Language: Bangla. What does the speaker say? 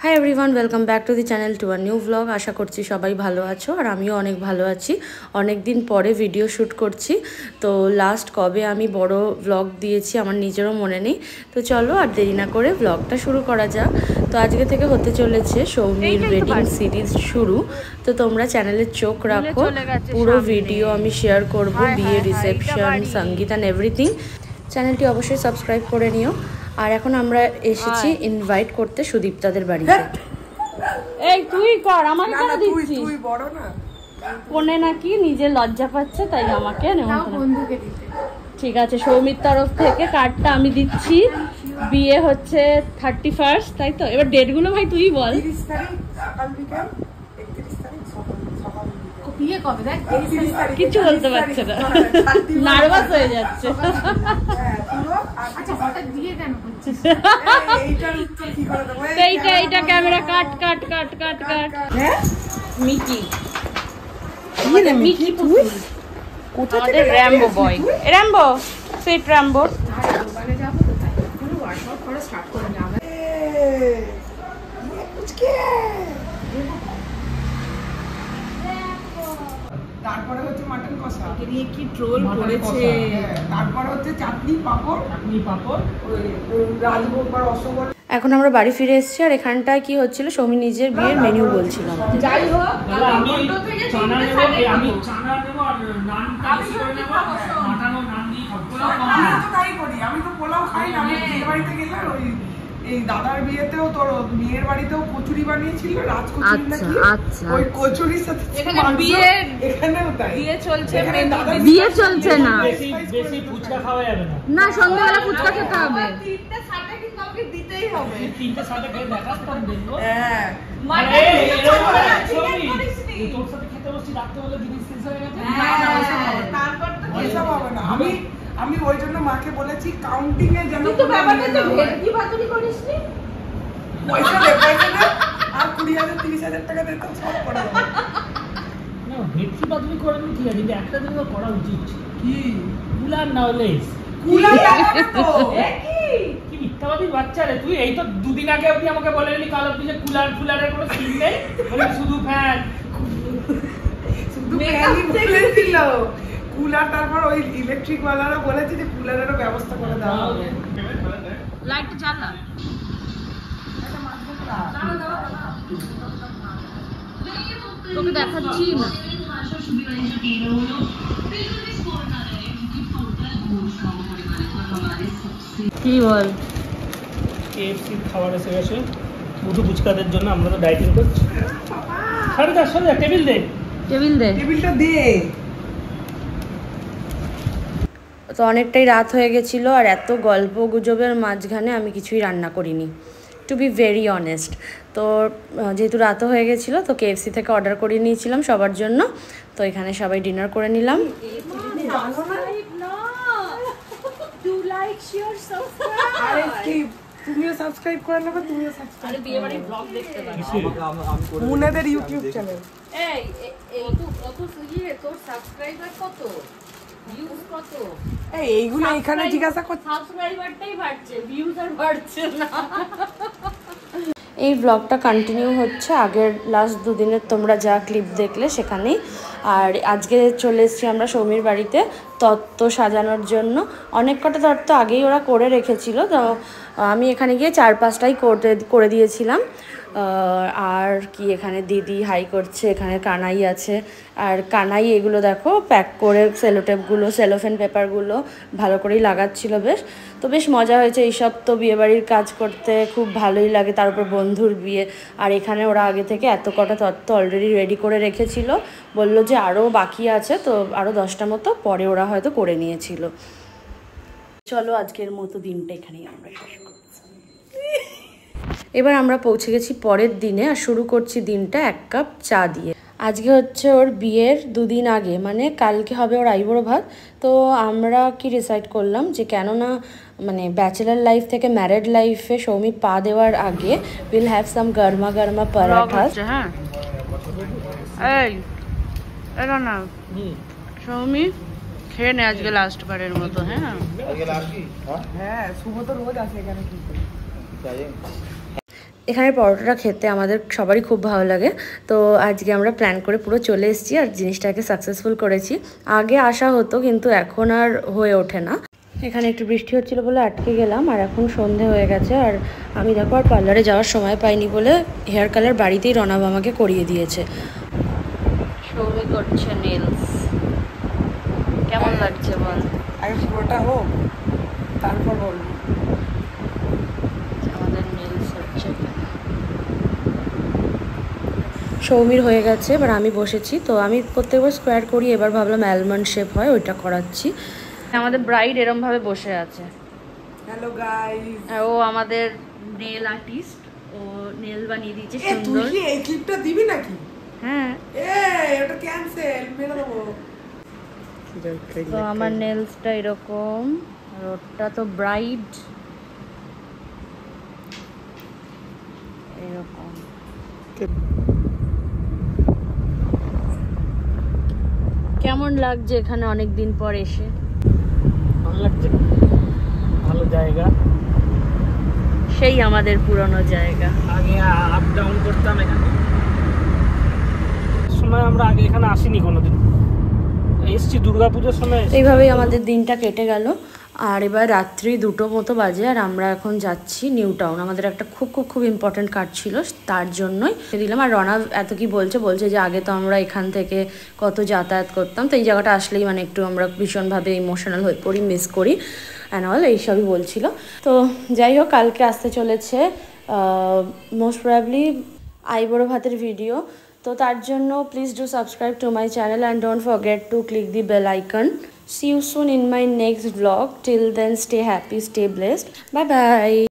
High everyone, welcome back to the channel to a new blog. আশা করছি সবাই ভালো আছো আর আমিও অনেক ভালো আছি। অনেক দিন পরে ভিডিও শ্যুট করছি, তো লাস্ট কবে আমি বড় ব্লগ দিয়েছি আমার নিজেরও মনে নেই। তো চলো আর দেরি না করে ব্লগটা শুরু করা যাক। তো আজকে থেকে হতে চলেছে সৌমির ওয়েডিং সিরিজ শুরু, তো তোমরা চ্যানেলে চোখ রাখো। পুরো ভিডিও আমি শেয়ার করব, বিয়ে, রিসেপশন, সঙ্গীত অ্যান্ড এভরিথিং। চ্যানেলটি অবশ্যই সাবস্ক্রাইব করে নিও। আর এখন আমরা এসেছি ইনভাইট করতে সুদীপ্তাদের বাড়িতে। এই তুই কর, আমাকে কেন দিচ্ছিস? তুই বড় না, কোনে নাকি নিজে লজ্জা পাচ্ছে, তাই আমাকে বন্ধুকে দিতে। ঠিক আছে, সৌমির তরফ থেকে কার্ডটা আমি দিচ্ছি। বিয়ে হচ্ছে 31, তাই তো? এবার ডেট গুলো ভাই তুই বল। 30 তারিখ সকাল বিকাল, 31 তারিখ সকাল বিয়ে কবে? দেখ কিছু বলতে পারছে না, নার্ভাস হয়ে যাচ্ছে। আচ্ছা হঠাৎ বিয়ে কেন করছিস? এইটার উত্তর কি করে দেব? এইটা ক্যামেরা কাট কাট কাট কাট কাট। হ্যাঁ মিকি, আমাদের মিকি তুই কোথা থেকে? র‍্যাম্বো বয়, র‍্যাম্বো সুইট র‍্যাম্বো। দোকানে যাব তো, তাই কোনো ওয়ার্কআউট করা স্টার্ট করে না। তারপরে হচ্ছে মাটন কষা, নিয়ে কি ট্রোল করেছে। তারপরে হচ্ছে চাটনি পাপড় রাজভোগ বা রসগোল্লা। এখন আমরা বাড়ি ফিরে এসেছি আর এখানটায় কি হচ্ছিল, সৌমি নিজের বিয়ের মেনু বলছিল। যাই হোক, আমি চানা নেব আর নান কাশি করে নেব, মাটানো নান দিয়ে খাবো। আমি তো তাই করি, আমি তো পোলাও খাই না। আমি বিয়ে বাড়িতে গেলে ওই এই দাদার বিয়েতেও তোর বিয়ের বাড়িতেও কচুরি বানিয়েছিল, রাজকচুরি নাকি, ওই কচুরির সাথে এখানে এখানেও তাই বিয়ে চলছে। বিয়ে চলছে না, বেশি ফুচকা খাওয়া যাবে না। না সন্ধ্যাবেলা ফুচকা খেতে হবে। তিনটে সাথে কিন্তু আমাকে দিতেই হবে। তিনটে সাথে খেয়ে দেখাতাম দেখবো। হ্যাঁ মানে তোর সাথে খেতে বসছি, রাত্রে বলে জিনিস শেষ হয়ে গেছে। তারপর তো এসব হবে না। আমি ওই জন্য মাকে বলেছি কাউন্টিং এ যেন তো ব্যাপারটা তো ভেটকি ভাতুরি করিসনি। পয়সা দে আর 20,000 30,000 টাকা দে, তো সব করে দেব। না ভেটকি বাদুরি করেন ঠিক আছে, কিন্তু একটা দিন করা উচিত। কি কুলার না হলে কুলার লাগাবে তো। কি মিথ্যাবাদী বাচ্চা রে তুই! এই তো দুদিন আগে অবধি আমাকে বলে এলি কাল অবধি যে কুলারের কোনো সিন নেই, বলে শুধু ফ্যান। শুধু ফ্যানই বলেছিল কুলার, তারপর ওই ইলেকট্রিক ওয়ালারা বলেছে যে কুলারেরও ব্যবস্থা করে দেওয়া হবে। লাইট জ্বালা। তোকে দেখাচ্ছি না। কি বল? KFC খাবার এসে গেছে মুঠু ফুচকাদের জন্য। আমরা তো ডায়েটিং করছি। সাড়ে টেবিল দে, টেবিলটা দে। তো অনেকটাই রাত হয়ে গেছিলো আর এত গল্প গুজবের মাঝখানে আমি কিছুই রান্না করিনি, টু বি ভেরি অনেস্ট। তো যেহেতু রাতও হয়ে গেছিলো, তো KFC থেকে অর্ডার করে নিয়েছিলাম সবার জন্য। তো এখানে সবাই ডিনার করে নিলাম। তুমিও সাবস্ক্রাইব করে নেবে, তুমিও সাবস্ক্রাইব। আরে বিয়ে বাড়ির ব্লগ দেখতে পারি। মুনেদের ইউটিউব চ্যানেল। এই কত তোর সাবস্ক্রাইবার কত, ভিউজ কত? এইগুলো এখানে জিজ্ঞাসা করছি। সাবস্ক্রাইবারটাই বাড়ছে, ভিউজ আর বাড়ছে না। এই ব্লগটা কন্টিনিউ হচ্ছে আগের লাস্ট দুদিনের তোমরা যা ক্লিপ দেখলে সেখানেই। আর আজকে চলে এসেছি আমরা সৌমির বাড়িতে তত্ত্ব সাজানোর জন্য। অনেক কটা তত্ত্ব আগেই ওরা করে রেখেছিল, তো আমি এখানে গিয়ে 4-5টাই করে দিয়েছিলাম। আর কি এখানে দিদি হাই করছে, এখানে কানাই আছে। আর কানাই এগুলো দেখো প্যাক করে সেলোটেপগুলো, সেলোফেন পেপারগুলো ভালো করেই লাগাচ্ছিল। বেশ মজা হয়েছে এইসব। তো বিয়েবাড়ির কাজ করতে খুব ভালোই লাগে, তার উপর বন্ধুর বিয়ে। আর এখানে ওরা আগে থেকে এত কটা তত্ত্ব অলরেডি রেডি করে রেখেছিল, বললো যে আরও বাকি আছে, তো আরও 10টা মতো পরে ওরা হয়তো করে নিয়েছিল। চলো আজকের মতো দিনটা এখানেই আমরা শেষ করছি। এবার আমরা পৌঁছে গেছি পরের দিনে আর শুরু করছি দিনটা 1 কাপ চা দিয়ে। আজকে হচ্ছে ওর বিয়ের 2 দিন আগে, মানে কালকে হবে ওর আইবুড়ো ভাত। তো আমরা কি ডিসাইড করলাম যে কেননা মানে ব্যাচেলার লাইফ থেকে ম্যারিড লাইফে সৌমি পা দেওয়ার আগে উইল হ্যাভ সাম গরমা গরমা পরাঠা। হ্যাঁ এই এটা না সৌমি খেয়ে নে আজকে লাস্ট বারের মতো। হ্যাঁ হ্যাঁ শুভ তো রোজ আসে এখানে। কি এখানে পরোটাটা খেতে আমাদের সবারই খুব ভালো লাগে, তো আজকে আমরা প্ল্যান করে পুরো চলে এসেছি আর জিনিসটাকে সাকসেসফুল করেছি। আগে আসা হতো কিন্তু এখন আর হয়ে ওঠে না। এখানে একটু বৃষ্টি হচ্ছিল বলে আটকে গেলাম, আর এখন সন্ধে হয়ে গেছে আর আমি দেখো আর পার্লারে যাওয়ার সময় পাইনি বলে হেয়ার কালার বাড়িতেই রনাব আমাকে করিয়ে দিয়েছে। সৌমি করছে নেলস, কেমন লাগছে বল? আগে পুরোটা হোক তারপর বলবো। আমাদের নেলস হচ্ছে, সৌমির হয়ে গেছে, এবার আমি বসেছি। তো আমি প্রত্যেকবার স্কোয়ার করি, এবার ভাবলাম অ্যালমন্ড শেপ হয় ওইটা করাচ্ছি। আমাদের ব্রাইড এরম ভাবে বসে আছে। হ্যালো গাইস, ও আমাদের নেল আর্টিস্ট, ও নেল বানিয়ে দিয়েছে তুই সুন্দর। কি এই ক্লিপটা দিবি নাকি? হ্যাঁ, ওটা ক্যান্সেল, মেরে দেবো। তো আমার নেলসটা এরকম, আর ওটা তো ব্রাইড এরকম। কেমন লাগছে এখানে অনেক দিন পর এসে? ভালো লাগছে, ভালো জায়গা, সেই আমাদের পুরনো জায়গা। আগে আপ ডাউন করতাম এখানে, সময় আমরা আগে এখানে আসিনি কোনোদিন, এসছি দুর্গাপুজোর সময়। এইভাবেই আমাদের দিনটা কেটে গেল, আর এবার রাত্রি 2টো মতো বাজে আর আমরা এখন যাচ্ছি নিউ টাউন। আমাদের একটা খুব ইম্পর্টেন্ট কাজ ছিল, তার জন্যই দিলাম। আর রনা এত কি বলছে যে আগে তো আমরা এখান থেকে কত যাতায়াত করতাম, তো এই জায়গাটা আসলেই মানে একটু আমরা ভীষণভাবে ইমোশনাল হয়ে পড়ি, মিস করি অ্যান্ড অল, এইসবই বলছিল। তো যাই হোক, কালকে আসতে চলেছে মোস্ট প্রবাবলি আইবুড়ো ভাতের ভিডিও। তো তার জন্য please do subscribe to my channel and don't forget to click the bell icon. See you soon in my next vlog. Till then, stay happy, stay blessed. Bye bye.